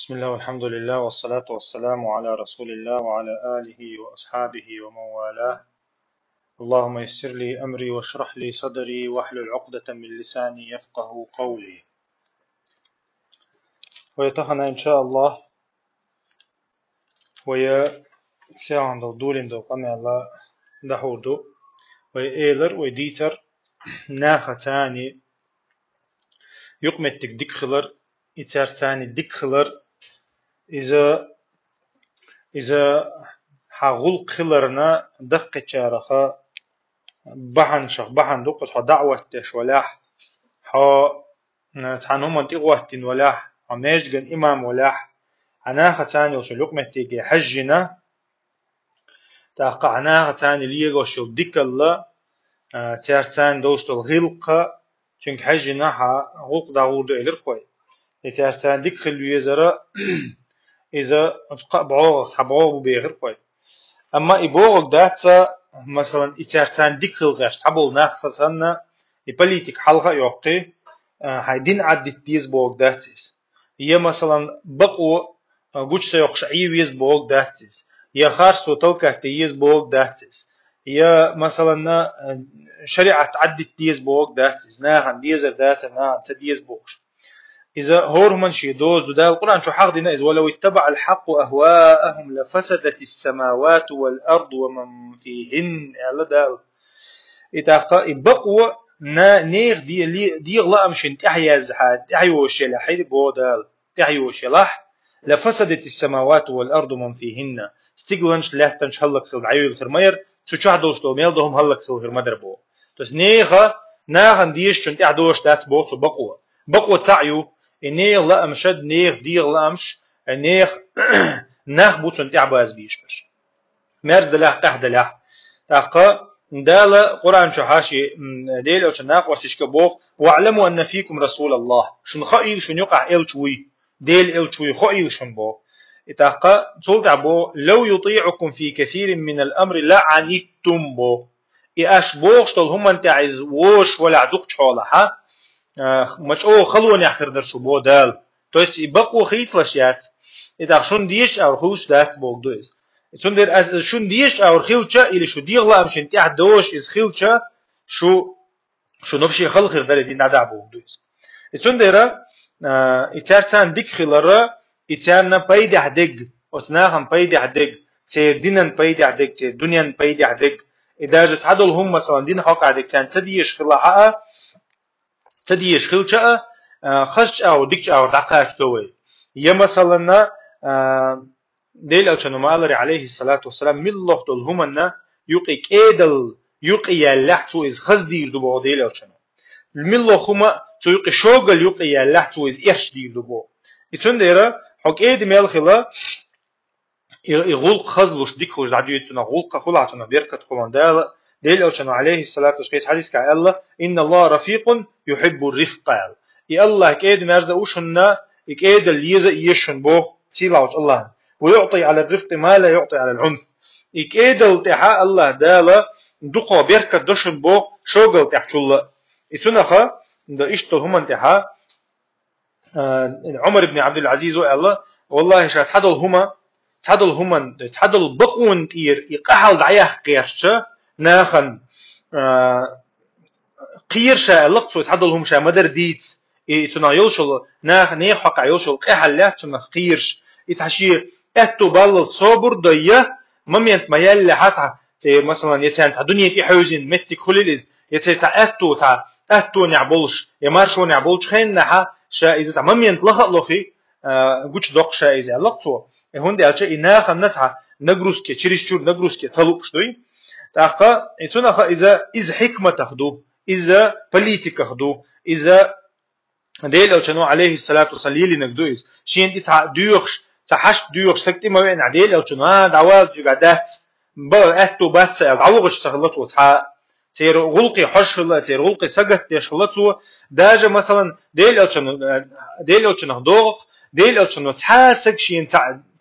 بسم الله والحمد لله والصلاة والسلام على رسول الله وعلى آله وأصحابه ومن والاه. اللهم يسر لي أمري واشرح لي صدري واحلل عقدة من لساني يفقه قولي. ويتخنا إن شاء الله ويا سيعندو دولندو قمي الله دحوردو ويأيلر ويديتر ناخا تاني يقمتك ديك خلر إتار تاني ديك خلر إذا حغول خلرنا دقة شارخة بحن دقت دعوة ولاح تعنهم تقوة ولاح عماش جن إمام ولاح أنا ختاني وشل لقمة تيجي حجنا تاقعنا ختاني ليجو شل ديك الله تارتان دوست الغلقة چونك حجنا غلق داود إلر خوي تارتان ديك خلو يزرا إذا بعوغ حبعوغ بيغر خوي أما إبوغ داتا مثلا إتارتان ديك خلغاش تحبول ناخصنا البوليتيك حلقة يوقي هايدين عدت ديز بوغ داتيس هي مثلا بقو قوش سيوخش عيويز بوغ داتيس هي خارس وطلقة تيز بوغ داتيس هي مثلا شريعة عدت ديز بوغ داتيس ناهن ديزر داتا ناهن تديز بوغش إذا هورمن شي دوز دودا القرآن شو حق دينا إذا ولو اتبع الحق أهواءهم لفسدت السماوات والأرض ومن فيهن على دال إذا بقوا نيغ دي الله أمشن تحيا زحاد تحيوش لحيد بودال تحيوش لح لفسدت السماوات والأرض ومن فيهن استيغلنش لهتنش هلك خل عيو الخرمير تشوح دوستو ميلدهم هلك خل الخرمدر بو تس نيغا ناغن ديش شن تحدوش دات بو بقوا تعيو إني الله أمشد نيغ دي الله أمش نيغ ناخ بوتن تعباز بيشبش مرد له تحت له تاقا دالا قرآن شحاشي ديل أو شناق وسيشك بوخ واعلموا أن فيكم رسول الله شن خائل شن يقع إل شوي ديل إل شوي خائل شن بوخ تاقا تولد بو لو يطيعكم في كثير من الأمر لا عنيتم بوخ إيش بوخ شتل هم أنت عايز ووش ولا عدوك شحولها مش خلوني آخر درشو بو دال تويست يبقوا خيط لشيات إذا شون ديش أو خوش دات بوك دويز شون دير از شون ديش أو خيلشة إلى شو ديغ لا مشان تيح دوش إز خيلشة شو نبشي خل خير دالي نادع بوك دويز شون ديرا إتارتان ديك خيلرا إتارنا بايد عدق وتناهم بايد عدق تير دينن بايد عدق تير دنيان بايد عدق إذا جت عدل هم مثلا دين حق عدق تان تديش خلاها تديش خلشة خش أو ديكش أو دقائق توي يا مثلا ديل ألشنومالري عليه الصلاة والسلام من الله دلهمنا يقي كيدل يقي يلحتو إز خزدير دبو ديل ألشنو من الله هما تو يقي شوغل يقي يلحتو إز إرش دير دبو إتون ديرا حق إيد ميلخلا يغول خزلوش ديكوش دعديو يتسونا غول خلعتنا بيركت خلان ديل ألشنو عليه الصلاة والسلام حديث كألا إن الله رفيق يحب الرفق يا الله كيد مرزا وشنا كيد الليزا يشن بو تيلاوش الله ويعطي على الرفق ما لا يعطي على العنف كيد التحاء الله دالا دقوا بيركة دشن بو شوغل تحشول يتنخا دا اشتل هم انتحاء عمر بن عبد العزيز الله والله شات تحدل بقون تير يقحل دعيه قيرشة ناخن قيرشة لقصو تحدلهم شا مدر ديت تنا يوشل ناخ نيحق يوشل قحلات تنا قيرش يتحشي اتو بالل صبر ضيه مميت ميال لحتى مثلا يتان الدنيا في حوزن متك خليلز يتتا اتو نعبولش يمارشو نعبولش خين نحا شا اذا مميت لخ لخي غوش دوق شا اذا لقصو هوندي الشيء ناخ نتع نغروسكي تشريشور نغروسكي تلوقشتوي تاقا يتنخ اذا حكمه تاخدو إذا بوليتيك خدو إذا ديل أو شنو عليه الصلاة والسلام يلي نقدويز شين إتع ديوخش تحشت ديوخش سكتي ما بين عديل أو شنو دعوات جقادات بأتو بات عوغش تغلطو تح تير غلقي حشلة تير غلقي سجت يشلطو داجة مثلا ديل أو شنو دوغ ديل أو شنو تحاسك شين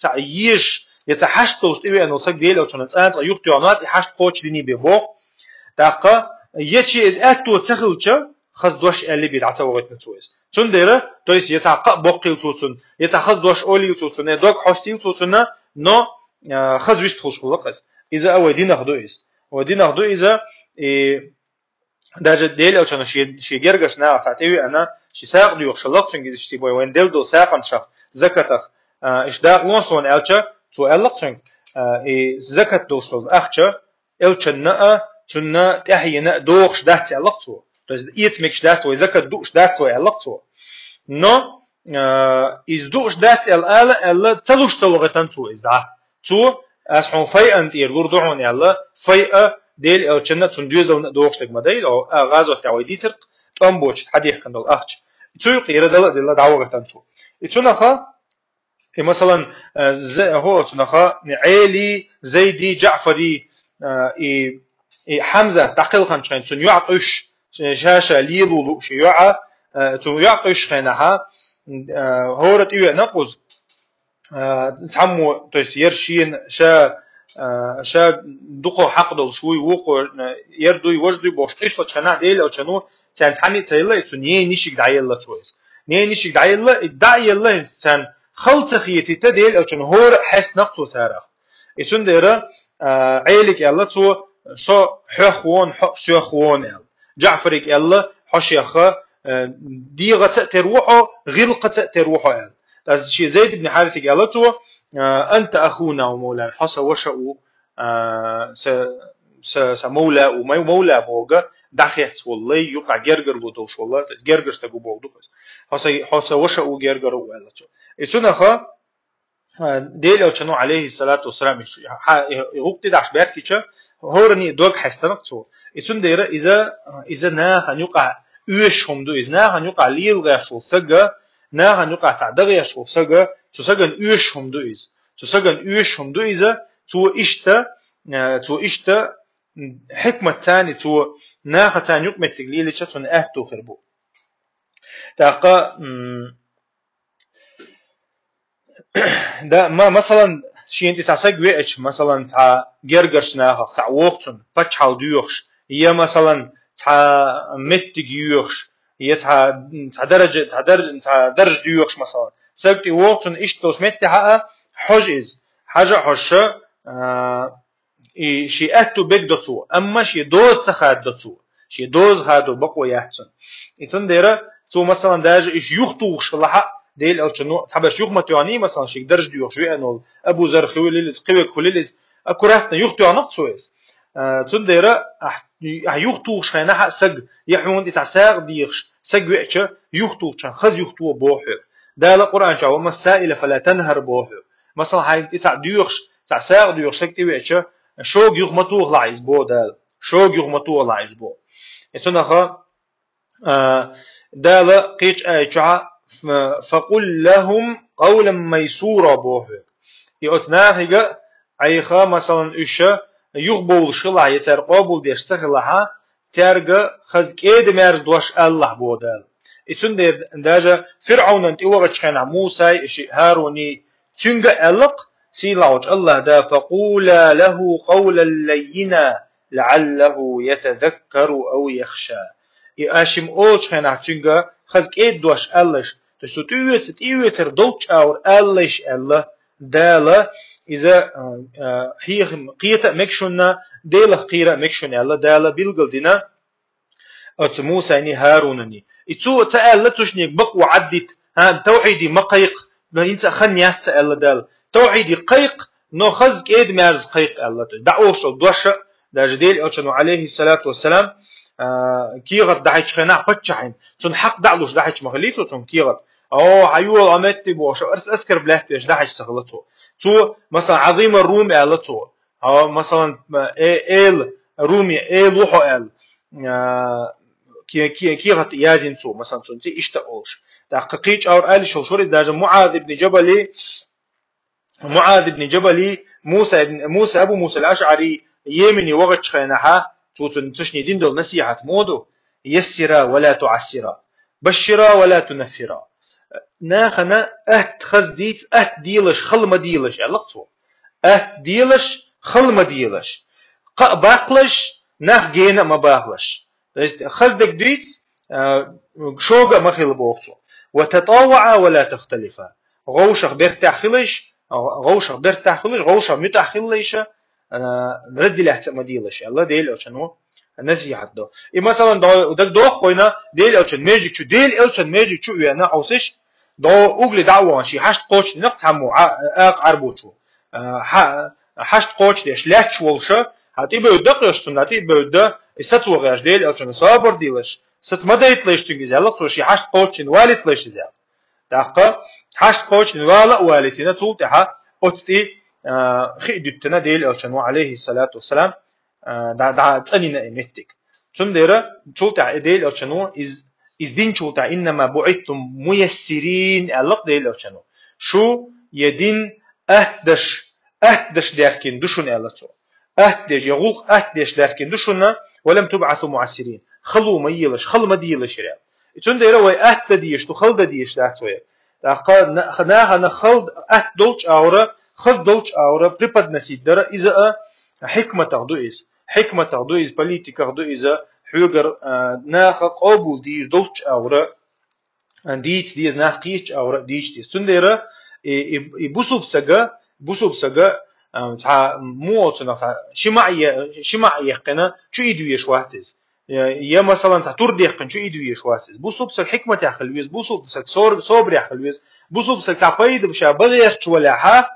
تعيش يتحشتوش تبي أنو سك ديل أو شنو تأنت يختي عنات يحشت قوش ديني ببوق تاقا يتشي إز أتو تخلشة خز دوش اللي بيدعته وقت نتويس تنديره تويس يتعق بقي وتوتن يتخز دوش أولي وتوتن دوك حستي وتوتن نو خز ويش تخش خلقس إذا أو دين أخدويس ودين أخدو إذا داجة ديل أو كنا شي جرجس نا تعتوي أنا شي ساق ديوخ شلق تنجد شتي بوي وين ديل دو ساقن شخ زكتخ إيش داق لونسون ألشة تو ألق تنج زكت دوستل أخشة ألشة نأ تنا تحينا دوخش دات ألق تو dus iets mix dat we zeker doos dat we elk zo no is doos dat el تلوش توغتن تو is da تو as hon fai ant ir gurdon yalla fai del el chenna tun düzel doos tek madayl o gazo tawi diter tamboch hadih kan dol achch تو يقير دل دعوغتن تو اتنخا مثلا هو تنخا عيلي زيدي جعفري حمزه تقل خان شين تن يعطش شاشة ليلو شيوعة تو يعطش خناها هورت إيوه نقص تعمو تيسير شين شا دقو حقدل شوي وقو يردو يوجدو بوش قصة خناه ديل أو شنو تان تعني تيلا تو نيه نيشك دعيلا تويس نيه نيشك دعيلا دعيلا إنسان خلط خيتي تديل أو شنو هور حس نقصو تارخ إتون ديرا عيلك يلا تو صو حخوان حق سيخوان يلا جعفرك يلا حشيخة ديغة تروحه غلقة تروحه يلا لازم شيء زيد بن حارث يلا تو أنت أخونا ومولانا حصى وشأو س مولا وما مولا بوجا دخيت والله يقع جرجر بودوش والله جرجر تجو بودوش حصى وشأو جرجر ويلا تو إسنا ديل أو شنو عليه الصلاة والسلام يغطي داش بيركيشة هورني دوغ حستنك تو إتون ديرا إذا ناها يقع يوشهم دو إذا ناها يقع ليل غاشو سجا ناها يقع تعدغ يشو سجا تو سجن يوشهم دو إذا تو سجن يوشهم دو إذا تو إشتا حكمة تاني تو ناها تاني يقمة تقليل شتون أهتو خربو تاقا ده ما مثلا شيء انت تعسق ويش مثلا تع جرجرش ناها تع وقتن بتشحال ديوخش هي مثلا تع مت ديوخش هي تع درج ديوخش مثلا سقتي وقتن ايش توس مت حقه حجز حاجه حش شيء اتو بيقدسو اما شيء دوز تخادسو شيء دوز هادو بقوا يحسن يتون ديره تو مثلا داج ايش يخطوش لحق ديل أو شنو تحبش يخمت يعني مثلا شيء درج ديوخ شوي إنه أبو زر خويليز قوي خويليز أكورهتنا يخطو عن نقصويز تنديرة يخطو شينا حق سج يحمون تسعساق ديخش سج وقتش يخطو شان خز يخطو بوحه ده القرآن شو مسائل فلا تنهر بوحه مثلا هاي تسع ديوخش تسعساق ديوخ سج وقتش شو يخمتوه لعيز بو ده شو يخمتوه لعيز بو يتنخا ده لا قيش أيشع فقل لهم قولا ميسورا بوه يؤتناهجا عيخا مثلا إشا يقبل شلع يترقابل بيشتغلها ترجع خزك إيد مرز دوش الله بودال إتون داجا فرعون أنت وقت كان موسى إشي هاروني تنجا ألق سيلاوج الله دا فقولا له قولا لينا لعله يتذكر أو يخشى إاشم أوش كان تنجا خزك إيد دوش ألش تسو تيوتر دوتش أور ألش الله دالا إذا هي قيرة مكشونا دالا قيرة مكشون الله دالا بيلقل دينا أت موسى يعني هارونني إتو تألا تشنيك بق وعدت توحيدي مقيق إنت خنيات تألا دال توحيدي قيق نو خزك إيد مارز قيق الله دعوش دوش دا جديل أتشنو عليه الصلاة والسلام كيغت دعيش خناع بتشحن تون حق دعلوش دعيش مغليتو تون كيغت عيول عمتي بوش أسكر بلهتو إيش دعيش سغلتو تو مثلا عظيم الروم قالتو مثلا إيل رومي إيل وحو إيل كيغت يازين تو مثلا تونتي إيش تقولش تحقيقيش أور قال شوشوري داجة معاذ بن جبلي موسى أبو موسى الأشعري يمني وغت شخينها تشني دين دول نصيحة مودو يسرا ولا تعسرا بشرا ولا تنفرا ناخنا خزديت ديلش خل ما ديلش علاقته ديلش خل ما ديلش باقلش ناخ جينا ما باقلش خزدك ديت شوغا مخيل بوقتو وتطاوعا ولا تختلفا غوشخ برتاخلش غوشخ برتاخلش غوشخ متاخلش ردي له مديلش الله ديل اوشنو نصيحت دو اي مثلا دو خوينا ديل اوشن ماجيك شو ديل اوشن ماجيك شو انا اوسش دو اوغلي دعوان شي حشت قوش نقتمو اق عربوچو حشت قوش ديش لاتش ولشه هاتي بودق يشتن هاتي بودق استو غاش ديل اوشن صابر ديلش ست مدايت ليش تنجز يلا تو شي حشت قوش والد ليش زي دقه حشت قوش والا والدنا تولتها اوتتي خيدتنا ديل اوشن عليه الصلاه والسلام دا تنينا امتك تنديره تولتها ديل اوشنو iz din çulta innema bu'ittum muyassirin Allah değil ölçenu. Şu yedin ahdeş derken düşün Allah ço. Ahdeş yağul ahdeş derken düşünna ve lem tub'asu muassirin. Xalu mayılış, xal madiyılış ya. İçin de ve ahde diyiş, tu xal da diyiş da çoya. Daqa na xal ahdolç awra, xal dolç awra pripad nasidara iza hikmet aqdu iz. Hikmet aqdu iz politik aqdu iza حجر ناخ قابل دي دوتش أورا ديش ديز ناخ قيش أورا ديش ديز سندرة بوسوب سجا تع موت نخ شمعية قنا شو يدوي شواتز يا مثلا تطور دي قن شو يدوي شواتز بوسوب سج حكمة يخلويز بوسوب سج صبر يخلويز بوسوب سج تعبيد بشا بغيش ولا ها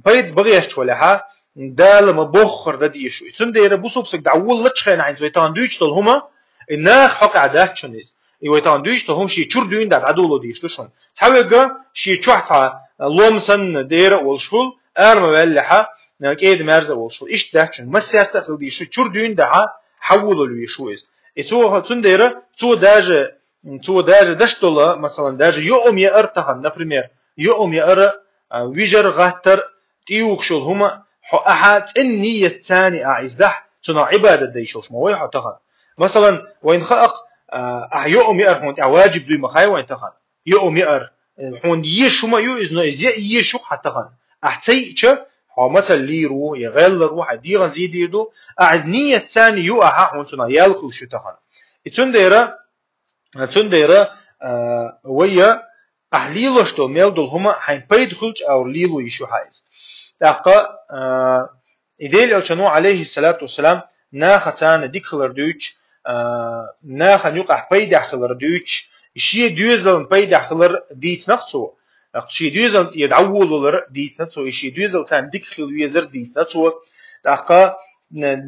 بيد بغيش ولا ها دال ما بخر ده ديشو سنديره بوسوب سك دعول لتشخين عين ويتان دويش تل هما الناخ حق عدات شنيز ويتان دويش تل هم شي تشور دوين دات عدولو ديش لشون تحويقا شي تشوحتا لومسن ديره والشول ارم ولحا كيد مرزه والشول ايش داتشن ما سيرتا خل ديشو تشور دوين دها حولو لويشويز اتو سنديره تو داجه دشتولا مثلا داجه يوم يارتها например يوم يار ويجر غاتر تيوخشول هما أحد النية الثانية أعزده صنع عبادة ديشوش ما ويح تخن مثلا وين خلق يوم يأر هون واجب دوي مخاي وين تخن يوم يأر هون يشو ما يوزنا إزاي يشو حتى خن أحتي ش هو مثلا ليرو يغل روح ديغن زيد يدو أعز نية الثانية يو أها هون صنع يالخو شو تخن تنديرة ويا أهليلوش تو ميل هما حين بيد خلج أو ليلو يشو حايز دقة إديل ألشنو عليه الصلاة والسلام ناختان ديكلر دوتش ناخن يقع بيدع خلر دوتش شيء دوزل بيدع خلر ديت نفسه شيء دوزل يدعول لر ديت نفسه شيء دوزل تان ديكل ويزر ديت نفسه دقة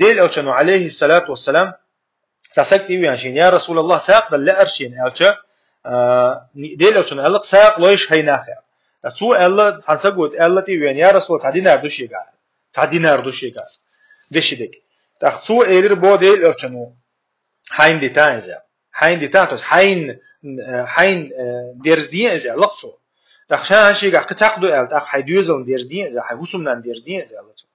ديل ألشنو عليه الصلاة والسلام تسكت يوانشين يا رسول الله ساق لا أرشين ألشا ديل ألشنو ألق ساق ليش هي ناخر تسو الله تنسقود الله تيوان يا رسول تعدينا ردوشيغا دشيدك تخسو إير بوديل أرشنو حين ديتانزا حين ديتانتوس حين ديرزدينزا لقصو تخشان شيغا قتاقدو ال تخ حيدوزن ديرزدينزا حي حسمنان ديرزدينزا لقصو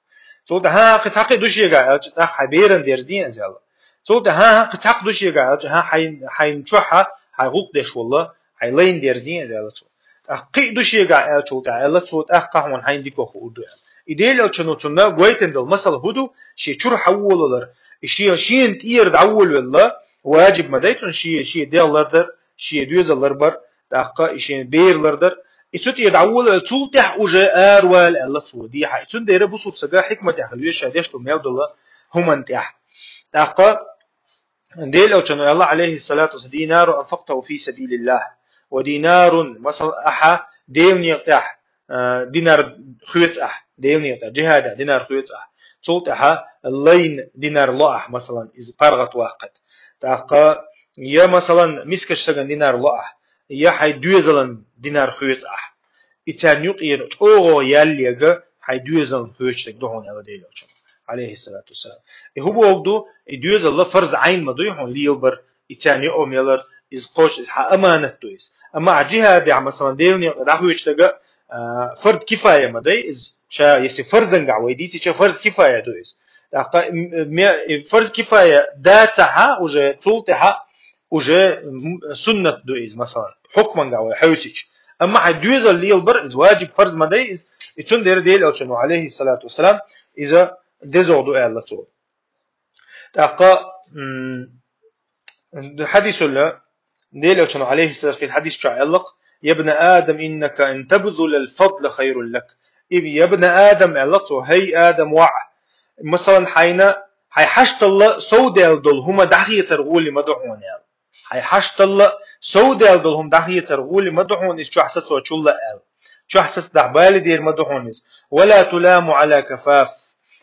سو ده ها قتاقدوشيغا تخ حبيرن ديرزدينزا سو ده ها قتاقدوشيغا ها حين تشوحا حيغوق دش والله حيلين ديرزدينزا لقصو قي دوشيغا ال تشوتا ال صوت قهون حين ديكو خودو إديل أو تنا قويتن دل مثل هدو شيء شر حول لر شيء تير دعول والله واجب مدايتون شيء ديال لردر شيء دوز لربر دقة شيء بير لردر إتوت يدعول تولتح وجه أروال الله سودي حي تون دير بصوت سجا حكمة تحلويش هديش تو ميل دل هم انتح دقة ديل أو تنا الله عليه الصلاة والسلام دينار أنفقته في سبيل الله ودينار مثل أحا ديوني يقتح دينار خيط أح ديوني يقتح جهادا دينار خيط أح صوتها اللين دينار لأح مثلا إذا قرغت واقد تاقا يا مثلا مسكش سجن دينار لأح يا حي دوزلن دينار خيط أح إتان يقين أوغو ياليغا حي دوزلن خيط تك دهون على ديلو عليه الصلاة والسلام هو وقدو دوزل الله فرض عين مضيحون ليلبر إتان يقوم يلر إذ قوش إذا أمانة دوز أما جهاد مثلا ديوني راحوش تجا فرض كفاية مدي إذ شا يسي فرضن قعويديتي شا فرض كفاية دوز فرض كفاية داتها وجه طولتها وجه سنة دوز مثلا حكما قعوي حيوتيش أما حدوز اللي يلبر إذ واجب فرض مدي إذ يتون دير ديل أوشنو عليه الصلاة والسلام إذا دزعدو الله طول حديث الله ديل أوشن عليه السلام في الحديث شعلق يا ابن آدم إنك إن تبذل الفضل خير لك. يا ابن آدم علقته هي آدم وع مثلا حينا هي حشت الله سودال دول هما دحية ترغولي مدحون يال هي حشت الله سودال دول هم دحية ترغولي مدحون إيش شو حسس وشول ال شو حسس دحبالي دير مدحون ولا تلام على كفاف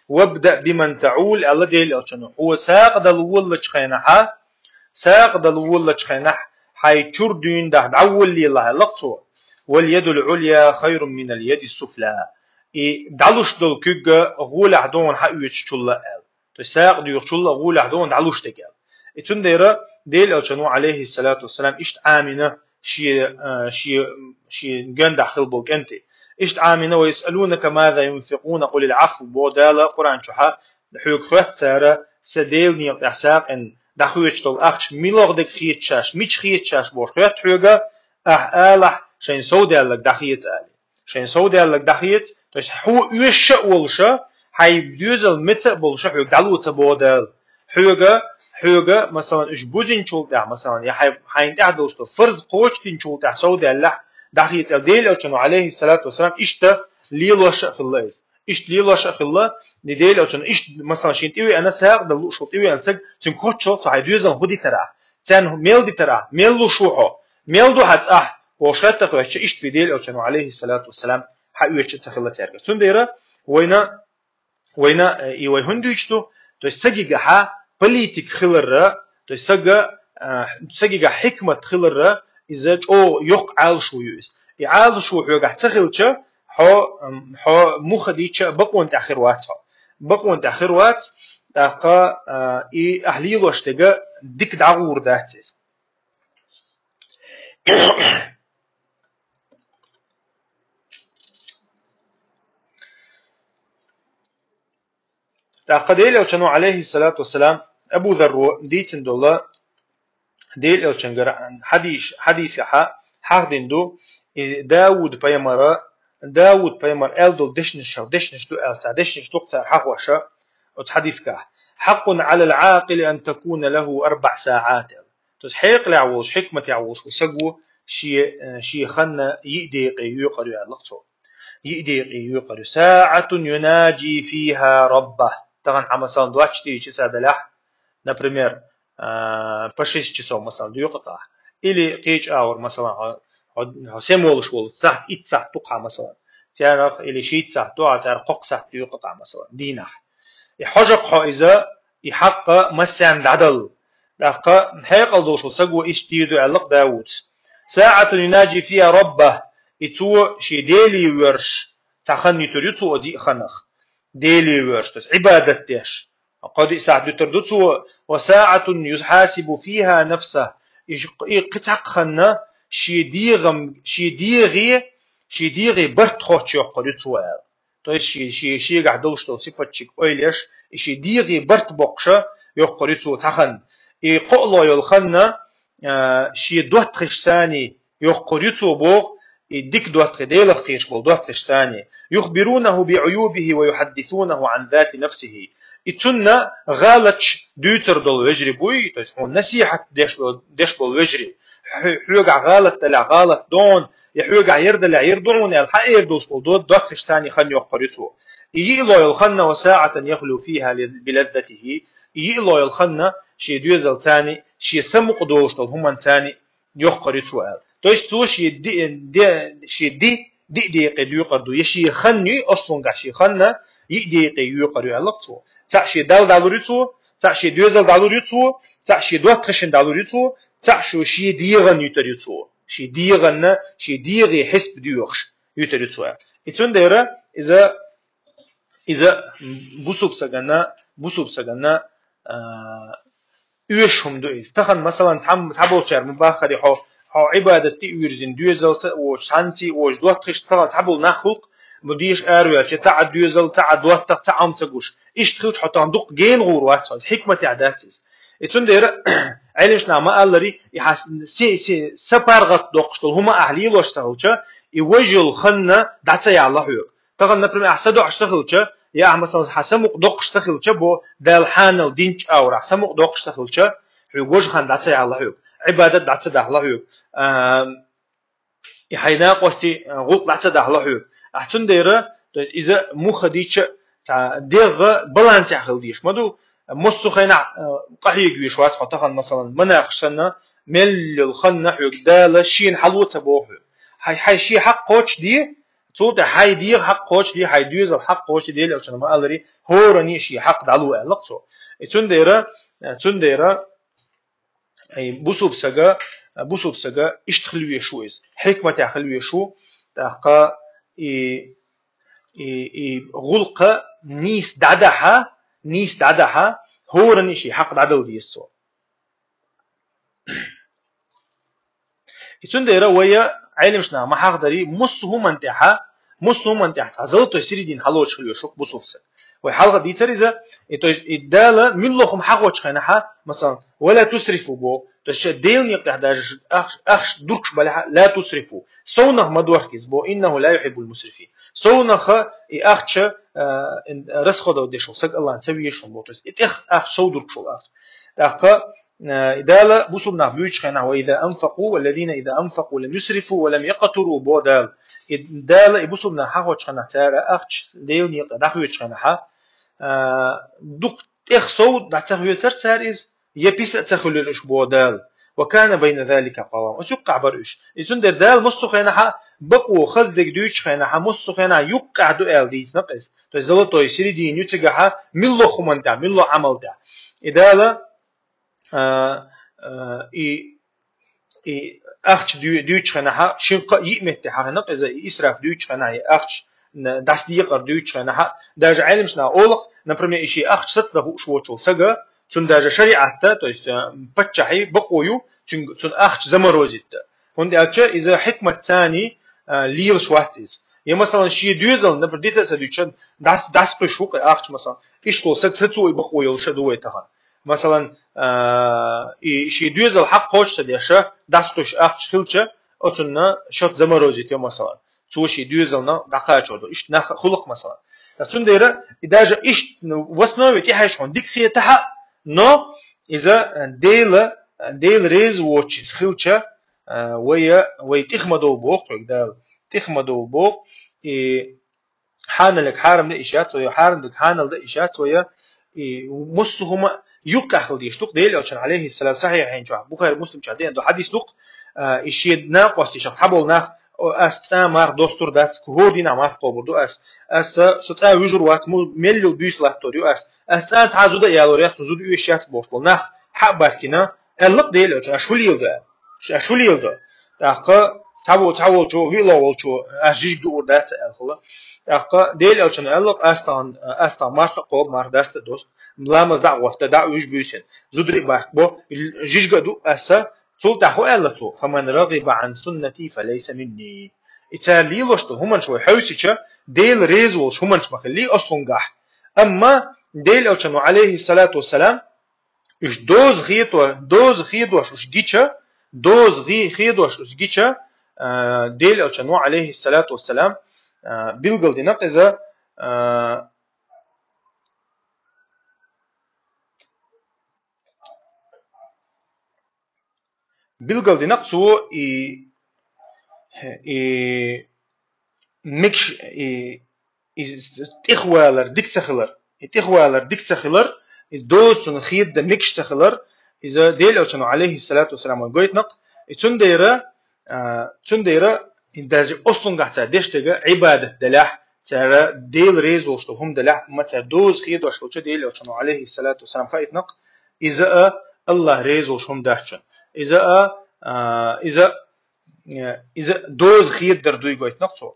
وابدأ بمن تعول الله ديل أوشن هو ساق دلول لشخينها ساق دلول لشخينها هي تردين ده دعول لي الله لقطه واليد العليا خير من اليد السفلى دعلوش دل كيجا غول عدون حقيقة شو الله قال تساق ديو شو الله غول عدون دعلوش تقال إتون ديرا ديل ألشنو عليه الصلاة والسلام إشت آمنة شي جن داخل بوك أنت إشت آمنة ويسألونك ماذا ينفقون قل العفو بودالا قرآن شحا حيوك خوات سارة سديل نيق إحساق إن دخويتش دل أخش ميلوغ دك خيت شاش ميش خيت شاش بوش خوات حيوكا آلح شين سودالك دخيت آلي شين سودالك دخيت تش هو يش ولشة هاي بدوزل متى بولشة حيوك دلو تبودال حيوكا مثلا إيش بوزين شول ده مثلا يا هاي تعدوش فرض قوش تين شول ده سودالك دخيت الديل أو عليه الصلاة والسلام إشته ليلوش خلاص إيش ليلوش خلا نديل أو إيش مثلا شين تيوي أنا ساق دلو شو تيوي أنا ساق تنكوت شو هاي دوزل هودي ترى تان ميل دي ترى ميلو شوحه ميل دو حت وشات تخوش إيش بديل أو عليه الصلاة والسلام حقيقة تخلى ترجع سنديرة وينا يوهندوشتو تسجى ها بوليتيك خلرة تسجى حكمة خلرة إذا أو يقعل شو يوز يعال شو يقع تخلش ها مخديش بقون تأخير وات تاقا أهلي واشتجا ديك دعور داتس تقديل أوشنو عليه الصلاة والسلام أبو ذر ديتن دولا ديل أوشنجر حديث حق دندو داود بيمر ألدو دشنش دو ألتا دشنش دكتور حق وشا وتحديث كه حق على العاقل أن تكون له 4 ساعات تحقيق لعوش حكمة يعوش وسقو شي خنا يديق يقرأ اللقطة يديق يقرأ ساعة يناجي فيها ربه طبعا مثلا 24 часа دلح например по 6 часов مثلا يقطع или قيش اور مثلا 7 ولش ول ساعة 1 ساعة تقع مثلا تعرف или 6 ساعة تقع تعرف قق ساعة يقطع مثلا دينح يحجق حائزة يحقق مسام عدل دقة هيقل دوش وسقو اشتيدو علق داود ساعة يناجي فيها ربه يتو شي ديلي ورش تخني تريتو ودي خنخ ديلي ورش عبادة تيش قد ساعة تردتو وساعة يحاسب فيها نفسه قطع خنا شي ديغي برت خوش يقريتو تو شي قاعدوش تو صفتشك اويلش شي ديغي برت بقشه يقريتو تخن يقولو يلخنا شي دوت خشتاني يقريتو بوق يديك دوت ديل خيش بول دوت خشتاني يخبرونه بعيوبه ويحدثونه عن ذات نفسه اتنا غالتش دوتر دول وجري بوي تو نصيحه ديش بول وجري حيوقع غلط لا غلط دون يحيوقع يرد لا يردون الحق يردوش بول دوت خشتاني خن يقريتو يلو يلخنا وساعه يخلو فيها بلذته يلو يلخنا شي دوزل ثاني شي سمق دوش دول هم ثاني يقريتو توش توش دي يقدو يشي خني اصلا قاع شي خنا يدي يقرو علقتو تاع شي دالوريتو تاع شي دوزل دالوريتو تاع شي دوت خشن دالوريتو تاع شي ديغن يتريتو شي ديغن شي ديغي حسب ديوخش يتريتو اتون ديرا اذا بوسوب سغنا يشهم دو استخن مثلا تابو شر مباخري حو عبادة تيورزين دوزل وشانتي وجدوت خش تابو نخلق بديش أروي تاع دوزل تاع دوت تاع أمسجوش إيش تخوت حتى عندك جين غور واحد حكمة عداتس إتون دير عليش نعم ألري يحس سبارغت دقشتل هما أهلي لوش تغلشة يوجل خنا دعتا يا الله يوك تغن نبرم أحسدو عشتغلشة يا مثلا حسمق دقشتغلشة بو دالحان ودينش أو حسمق دقشتغلشة يوجل خنا دعتا يا الله يوك عبادة دعت دهلا هيو يحينا قوستي غلق دعت دهلا هيو أحسن ديرة إذا مخديش تاع ديغ بالانس يحلديش مدو مصو خينا قحيق بيشوات خطخن مثلا مناقشنا مل الخن حيو دالة شين حلوة تبوه هاي شي حق قوش دي صوت هاي ديغ حق قوش دي هاي ديوز الحق قوش دي لو شنو ما ألري هو رني شي حق دعلو لقصو تون ديرة أي بوسوب سجا اشتخلوي شو إز حكمة تخلوي شو تاقا غلقة نيس دعدها هو رنيشي حق دعدو ديستو يتون ديرا ويا علمشنا ما حق داري مصه منتحة زلطو يسيري دين حلوش خلوي شوك بوسوفسك وحلقة دي تريزا إدالة من لهم حق وشخينها مثلا ولا تسرفوا بو تش ديل يقطع داج أخش دركش بلها لا تسرفوا صونه مدوحكز بو إنه لا يحب المسرفين صونه أخش رسخو دو ديشو سق الله تبيشون بوتس أخش صو دركشو أخش تاقا إدالة بوسبنا بيوش خينا وإذا أنفقوا والذين إذا أنفقوا لم يسرفوا ولم يقتروا بو دال إدالة بوسبنا حق وشخينا تارا أخش ديل يقطع داخوش خينا دوك صوت دعتخوي ترتاريز يبيس تخللش بودال وكان بين ذلك قوام أتوقع برؤش إذن دال مصخينها بقو خزدك دوش خينها مصخينها يقع دؤال ديز نقص تزلطو يسيري دين يتجها ملو خمن دا ملو عمل دا إدالة أخش دوش خينها شنق يئمت حها نقص إسراف دوش خينها أخش دست يقر دوش خينها داج علمشنا أولق например إشي أخش ستده شوچو سجا چون даже шариатта, то есть подчахи бакою, чун ахч заморозит. Он дальше из-за хикмат тани лил шватис. Я مثلا شيء ديزل например ديتا سدوچن داس بشوق ахч مثلا إشتو سكسوي بقويل شدوي تهان. مثلا شيء ديزل حق قوش تديشه داستوش ахч خلچه أتونا شوت заморозит يا مثلا. سو شيء ديزلنا دقائق شدو. إشت نخ خلق مثلا. تون ديره إداجة إشت وسنوي تيحش عن ديك خيه تها но إذا ديل ريز واتش خلچه ويا تخمدو بوق دال تخمدو بوق حان لك حارم ده إشات ويا حارم لك حان ده إشات ويا مصهم يقع ديش لق ديل عشان عليه السلام صحيح عين جوا بخير مسلم شادين ده حديث لق إشيد ناقص شخص حبل ناق أستمر دستور دات كهودينا ما قبردو ستة وجر وات ملل بيس لاتوريو أساس عزوده يالوريا سوزود يشيات بوشلو نخ حباركنا اللق ديل أشوليل ده تاقا تاول جو ويلو جو أجيج دور دات الخلا تاقا ديل أشان اللق أستان مارك قوب مار دست دوست ملامز دعوة دعوش بيسن زودري بارك بو جيج دو أسا تول تحو ألتو فمن رغب عن سنتي فليس مني إتالي لشتو همان شوي حوسيشا ديل ريزولش همان شمخلي أصلن قاح أما ديل أوشانو عليه الصلاة والسلام إش دوز خيدوش إش جيتشا ديل أوشانو عليه الصلاة والسلام بيلغل دي نقزة بيلغل دي نقصو مكش تخوالر ديك سخلر دوز سن خيد ده مكش سخلر إذا ديل أو شنو عليه الصلاة والسلام وقيت نق تون ديرة إن درجة أصلاً قاعدة دشتجا عبادة دلح ترى ديل ريز وشتو هم دلح ما ترى دوز خيد وشتو ديل أو شنو عليه الصلاة والسلام خيت نق إذا الله ريز وشهم دهشن إذا دوز خيد دردوي قيت نقصو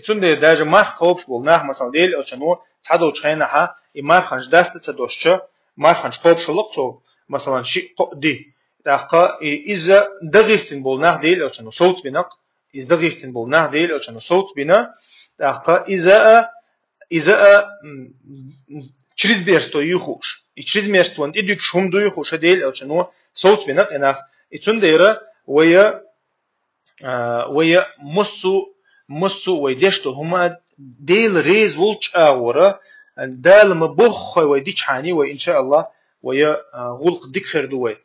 تون دير درجة ما خوبش بولناه مثلا ديل أو شنو تحدو تخينها إمار خنش دست تدوشة مار خنش خوبش لقصو مثلا شيء دي تاقا إذا دقيقتين بولناه ديل أو شنو صوت بنق إذا دقيقتين بولناه ديل أو شنو صوت بنا تاقا إذا چريز بيرستو يخوش چريز ميرستو أنت إديك شهم دو يخوش ديل أو شنو صوت بنق إنه إتون ديرة ويا مصو ويدشتو هما ديل ريز ولش آورا دال مبخ ويديش حاني وإن شاء الله ويا غلق ديك خردوي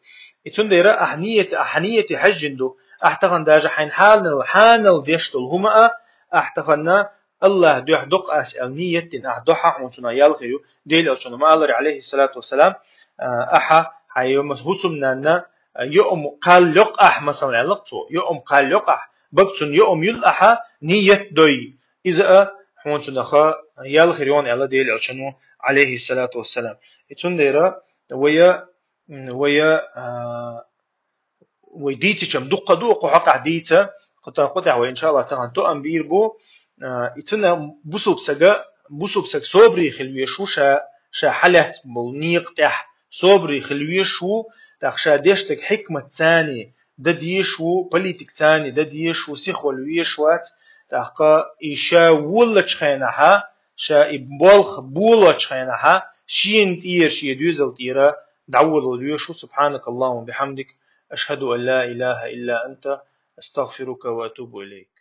يتون ديرا أحنية حجندو أحتقن داجا حين حانل ديشتل هما أحتقن الله دو يحدق أسأل نية أحدوحا ونتنا يالغيو ديل ألشنا ما الله عليه الصلاة والسلام أحا حيوم هسمنا يوم قال لقح مثلا علقتو يوم قال لقح بقتن يوم يلقح نية دوي إذا ونتنا خا يالغيون على ديل ألشنا عليه الصلاة والسلام يتون ديرا ويا ويديتي كم دقة دقة حق ديتا قطع وإن شاء الله تغن تو أمبير بو يتنا بوسوب سك صبري خلوي شو شا حلت بولنيق تح صبري خلوي شو تخشى ديشتك حكمة ثاني دديشو بوليتيك ثاني دديشو سيخولوي شوات تحقا إيشا ولا تشخينها شا إبولخ بولا تشخينها شين تير شي دوزل تيرا دعوة اليوشو سبحانك اللهم وبحمدك أشهد أن لا إله إلا أنت أستغفرك وأتوب إليك